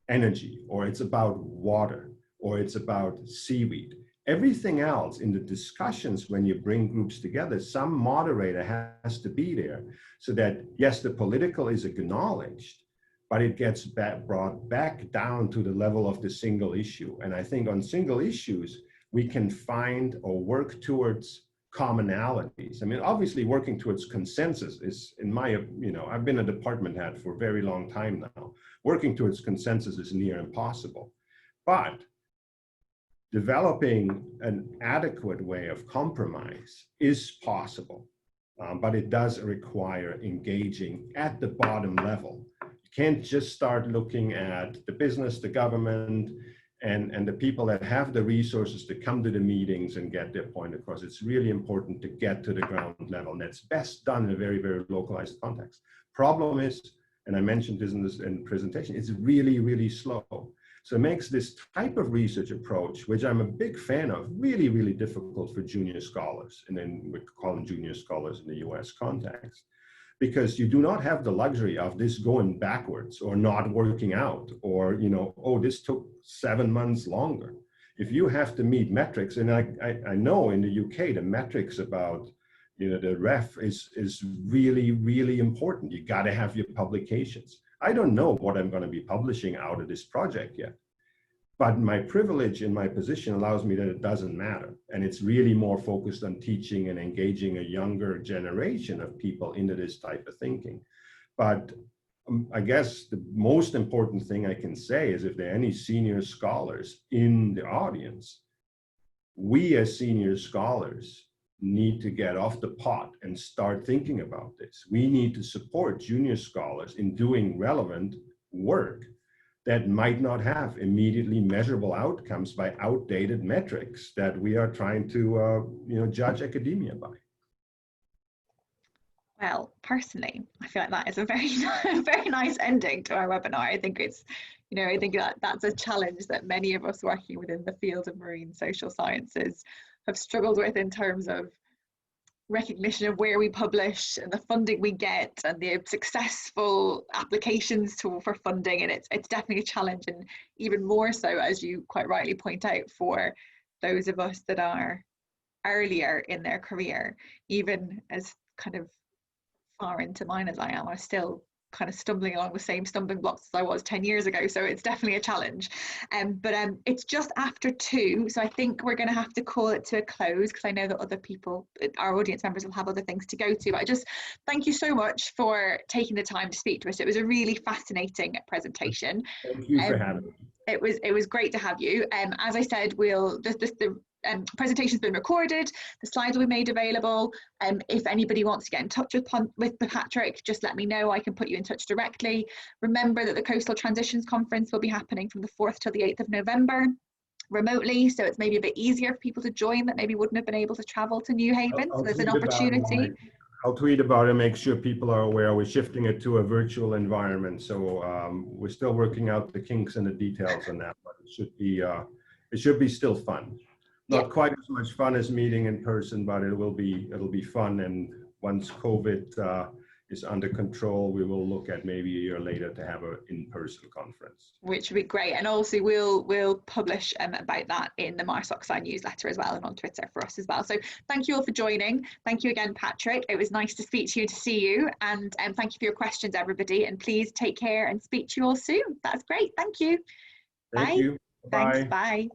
energy, or it's about water, or it's about seaweed. Everything else in the discussions, when you bring groups together, some moderator has to be there so that, yes, the political is acknowledged, but it gets brought back down to the level of the single issue. And I think on single issues, we can find or work towards commonalities. I mean, obviously working towards consensus is, in my, you know, I've been a department head for a very long time now. Working towards consensus is near impossible. But developing an adequate way of compromise is possible, but it does require engaging at the bottom level. You can't just start looking at the business, the government, and the people that have the resources to come to the meetings and get their point across. It's really important to get to the ground level, and that's best done in a very, very localized context. Problem is, and I mentioned this in the presentation, it's really, really slow. So it makes this type of research approach, which I'm a big fan of, really, really difficult for junior scholars, and then we call them junior scholars in the US context, because you do not have the luxury of this going backwards or not working out, or, you know, oh, this took 7 months longer. If you have to meet metrics, and I know in the UK, the metrics about, you know, the ref is really, really important. You got to have your publications. I don't know what I'm going to be publishing out of this project yet, but my privilege in my position allows me that it doesn't matter. And it's really more focused on teaching and engaging a younger generation of people into this type of thinking. But I guess the most important thing I can say is, if there are any senior scholars in the audience, we as senior scholars need to get off the pot and start thinking about this. We need to support junior scholars in doing relevant work that might not have immediately measurable outcomes by outdated metrics that we are trying to you know, judge academia by. Well, personally, I feel like that is a very nice ending to our webinar. I think it's, you know, I think that's a challenge that many of us working within the field of marine social sciences have struggled with, in terms of recognition of where we publish and the funding we get and the successful applications for funding. And it's definitely a challenge, and even more so, as you quite rightly point out, for those of us that are earlier in their career. Even as kind of far into mine as I am, I'm still kind of stumbling along the same stumbling blocks as I was 10 years ago. So it's definitely a challenge. But it's just after 2. So I think we're going to have to call it to a close, because I know that other people, our audience members, will have other things to go to. But I just thank you so much for taking the time to speak to us. It was a really fascinating presentation. Thank you for having me. It was great to have you. As I said, the presentation's been recorded, the slides will be made available. If anybody wants to get in touch with Patrick, just let me know. I can put you in touch directly. Remember that the Coastal Transitions Conference will be happening from the 4th till the 8th of November remotely, so it's maybe a bit easier for people to join that maybe wouldn't have been able to travel to New Haven. So there's an opportunity. I'll tweet about it, make sure people are aware. We're shifting it to a virtual environment, so we're still working out the kinks and the details on that, but it should be still fun. Not quite as much fun as meeting in person, but it'll be fun. And once COVID is under control, we will look at maybe a year later to have an in-person conference. Which would be great. And also we'll publish about that in the Mars Oxide newsletter as well, and on Twitter for us as well. So thank you all for joining. Thank you again, Patrick. It was nice to speak to you, to see you. And thank you for your questions, everybody. And please take care and speak to you all soon. That's great. Thank you. Thank you. Bye. Thanks. Bye.